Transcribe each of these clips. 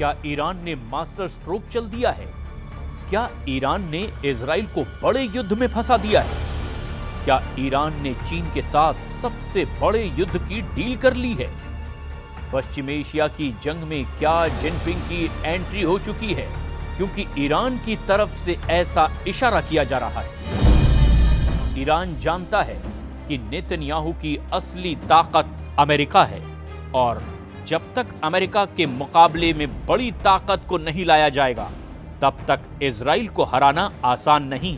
क्या ईरान ने master stroke चल दिया है? क्या ईरान ने इजराइल को बड़े युद्ध में फंसा दिया है? क्या ईरान ने चीन के साथ सबसे बड़े युद्ध की डील कर ली है? पश्चिम एशिया की जंग में क्या जिनपिंग की एंट्री हो चुकी है? क्योंकि ईरान की तरफ से ऐसा इशारा किया जा रहा है। ईरान जानता है कि नेतन्याहू की असली ताकत अमेरिका है और जब तक अमेरिका के मुकाबले में बड़ी ताकत को नहीं लाया जाएगा तब तक इजराइल को हराना आसान नहीं।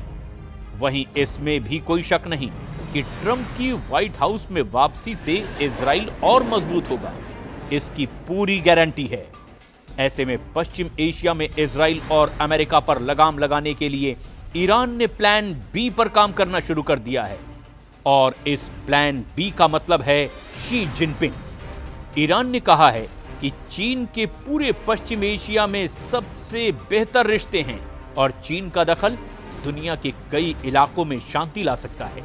वहीं इसमें भी कोई शक नहीं कि ट्रंप की व्हाइट हाउस में वापसी से इजराइल और मजबूत होगा, इसकी पूरी गारंटी है। ऐसे में पश्चिम एशिया में इजराइल और अमेरिका पर लगाम लगाने के लिए ईरान ने प्लान बी पर काम करना शुरू कर दिया है और इस प्लान बी का मतलब है शी जिनपिंग। ईरान ने कहा है कि चीन के पूरे पश्चिम एशिया में सबसे बेहतर रिश्ते हैं और चीन का दखल दुनिया के कई इलाकों में शांति ला सकता है।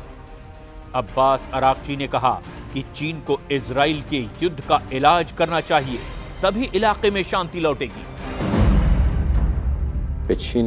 अब्बास अराक्ची ने कहा कि चीन को इजराइल के युद्ध का इलाज करना चाहिए, तभी इलाके में शांति लौटेगी। चीन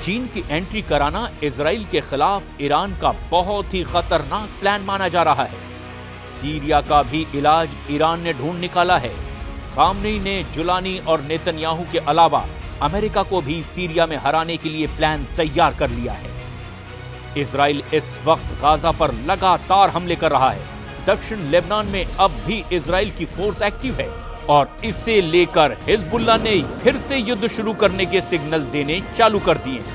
चीन की एंट्री कराना इजराइल के खिलाफ ईरान का बहुत ही खतरनाक प्लान माना जा रहा है। सीरिया का भी इलाज ईरान ने ढूंढ निकाला है। खामनेई ने जुलानी और नेतन्याहू के अलावा अमेरिका को भी सीरिया में हराने के लिए प्लान तैयार कर लिया है। इजराइल इस वक्त गाजा पर लगातार हमले कर रहा है। दक्षिण लेबनान में अब भी इजराइल की फोर्स एक्टिव है और इसे लेकर हिजबुल्लाह ने फिर से युद्ध शुरू करने के सिग्नल देने चालू कर दिए हैं।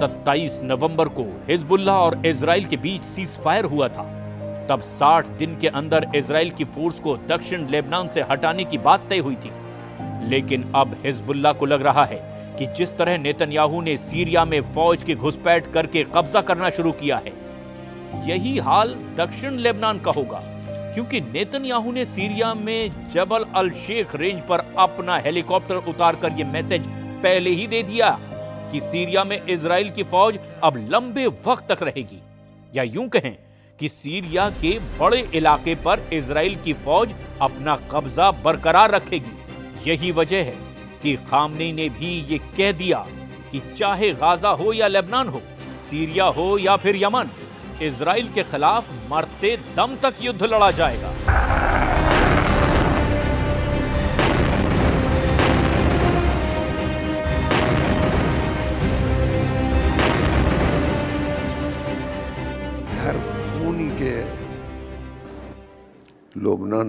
27 नवंबर को हिजबुल्लाह और इजराइल के बीच सीज फायर हुआ था। तब 60 दिन के अंदर इजराइल की फोर्स को दक्षिण लेबनान से हटाने की बात तय हुई थी। लेकिन अब हिजबुल्लाह को लग रहा है कि जिस तरह नेतन्याहू ने सीरिया में फौज की घुसपैठ करके कब्जा करना शुरू किया है, यही हाल दक्षिण लेबनान का होगा, क्योंकि नेतन्याहू ने सीरिया में जबल अल शेख रेंज पर अपना हेलीकॉप्टर उतारकर यह मैसेज पहले ही दे दिया कि सीरिया में इजराइल की फौज अब लंबे वक्त तक रहेगी, या यूं कहें कि सीरिया के बड़े इलाके पर इजराइल की फौज अपना कब्जा बरकरार रखेगी। यही वजह है कि खामनेई ने भी ये कह दिया कि चाहे गाजा हो या लेबनान हो, सीरिया हो या फिर यमन, इजराइल के खिलाफ मरते दम तक युद्ध लड़ा जाएगा। हर खूनी के लबनान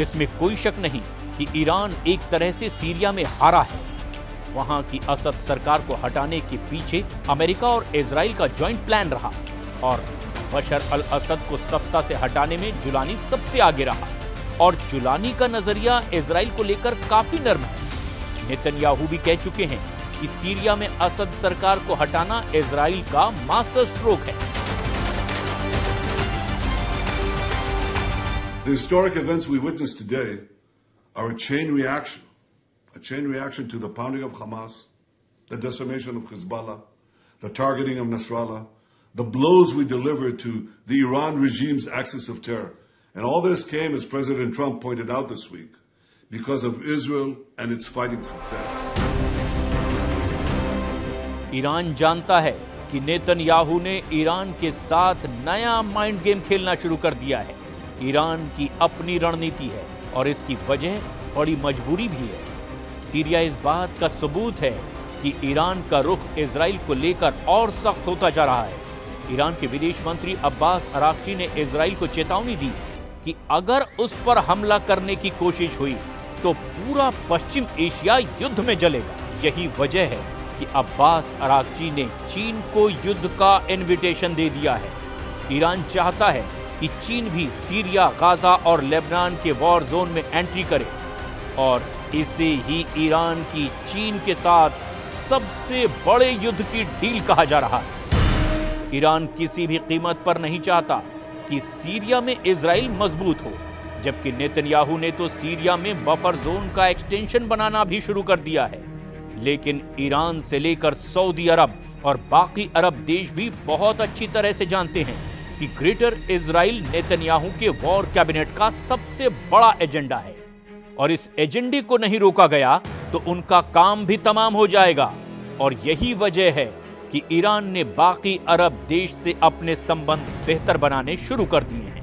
इसमें कोई शक नहीं कि ईरान एक तरह से सीरिया में हारा है। वहां की असद सरकार को हटाने के पीछे अमेरिका और इजराइल का जॉइंट प्लान रहा और बशर अल असद को सत्ता से हटाने में जुलानी सबसे आगे रहा और जुलानी का नजरिया इजराइल को लेकर काफी नर्म है। नेतन्याहू भी कह चुके हैं कि सीरिया में असद सरकार को हटाना इजराइल का मास्टर स्ट्रोक है। The historic events we witnessed today are a chain reaction to the pounding of Hamas, the decimation of Hezbollah, the targeting of Nasrallah, the blows we delivered to the Iran regime's axis of terror. And all this came, as President Trump pointed out this week, because of Israel and its fighting success. Iran जानता है कि Netanyahu ने Iran के साथ नया mind game खेलना शुरू कर दिया है। ईरान की अपनी रणनीति है और इसकी वजह बड़ी मजबूरी भी है। सीरिया इस बात का सबूत है कि ईरान का रुख इजराइल को लेकर और सख्त होता जा रहा है। ईरान के विदेश मंत्री अब्बास अराक्ची ने इजराइल को चेतावनी दी कि अगर उस पर हमला करने की कोशिश हुई तो पूरा पश्चिम एशिया युद्ध में जलेगा। यही वजह है कि अब्बास अराक्ची ने चीन को युद्ध का इनविटेशन दे दिया है। ईरान चाहता है कि चीन भी सीरिया, गाजा और लेबनान के वॉर जोन में एंट्री करे और इसे ही ईरान की चीन के साथ सबसे बड़े युद्ध की डील कहा जा रहा है। ईरान किसी भी कीमत पर नहीं चाहता कि सीरिया में इजराइल मजबूत हो, जबकि नेतन्याहू ने तो सीरिया में बफर जोन का एक्सटेंशन बनाना भी शुरू कर दिया है। लेकिन ईरान से लेकर सऊदी अरब और बाकी अरब देश भी बहुत अच्छी तरह से जानते हैं कि ग्रेटर इजराइल नेतन्याहू के वॉर कैबिनेट का सबसे बड़ा एजेंडा है और इस एजेंडे को नहीं रोका गया तो उनका काम भी तमाम हो जाएगा। और यही वजह है कि ईरान ने बाकी अरब देश से अपने संबंध बेहतर बनाने शुरू कर दिए हैं।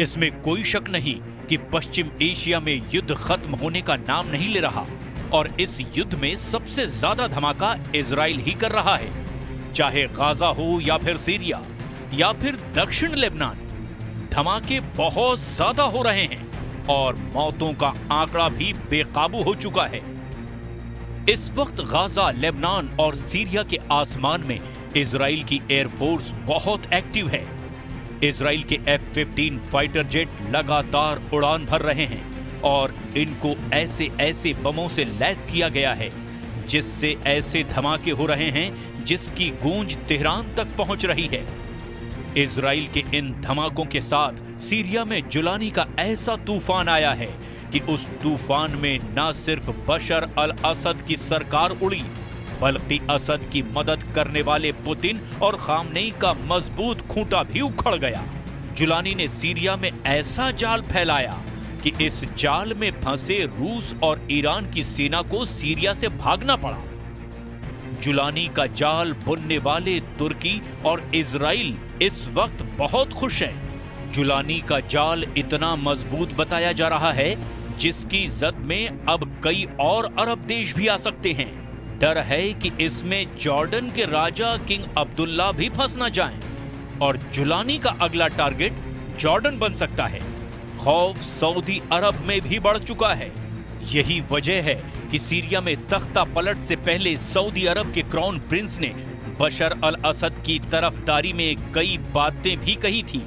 इसमें कोई शक नहीं कि पश्चिम एशिया में युद्ध खत्म होने का नाम नहीं ले रहा और इस युद्ध में सबसे ज्यादा धमाका इजराइल ही कर रहा है, चाहे गाजा हो या फिर सीरिया या फिर दक्षिण लेबनान। धमाके बहुत ज्यादा हो रहे हैं और मौतों का आंकड़ा भी बेकाबू हो चुका है। इस वक्त गाजा, लेबनान और सीरिया के आसमान में इजराइल की एयरफोर्स बहुत एक्टिव है। इजराइल के F-15 फाइटर जेट लगातार उड़ान भर रहे हैं और इनको ऐसे ऐसे बमों से लैस किया गया है जिससे ऐसे धमाके हो रहे हैं जिसकी गूंज तेहरान तक पहुंच रही है। इजराइल के इन धमाकों के साथ सीरिया में जुलानी का ऐसा तूफान आया है कि उस तूफान में न सिर्फ बशर अल असद की सरकार उड़ी बल्कि असद की मदद करने वाले पुतिन और खामनेई का मजबूत खूंटा भी उखड़ गया। जुलानी ने सीरिया में ऐसा जाल फैलाया कि इस जाल में फंसे रूस और ईरान की सेना को सीरिया से भागना पड़ा। जुलानी का जाल बुनने वाले तुर्की और इजराइल इस वक्त बहुत खुश हैं। जुलानी का जाल इतना मजबूत बताया जा रहा है जिसकी जद में अब कई और अरब देश भी आ सकते हैं। डर है कि इसमें जॉर्डन के राजा किंग अब्दुल्ला भी फंस ना जाएं और जुलानी का अगला टारगेट जॉर्डन बन सकता है। खौफ सऊदी अरब में भी बढ़ चुका है। यही वजह है कि सीरिया में तख्ता पलट से पहले सऊदी अरब के क्राउन प्रिंस ने बशर अल असद की तरफदारी में कई बातें भी कही थी।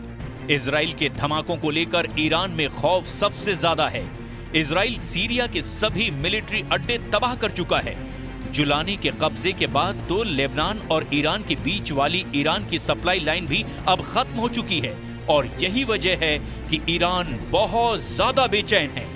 इजराइल के धमाकों को लेकर ईरान में खौफ सबसे ज्यादा है। इजराइल सीरिया के सभी मिलिट्री अड्डे तबाह कर चुका है। जुलानी के कब्जे के बाद तो लेबनान और ईरान के बीच वाली ईरान की सप्लाई लाइन भी अब खत्म हो चुकी है और यही वजह है कि ईरान बहुत ज्यादा बेचैन है।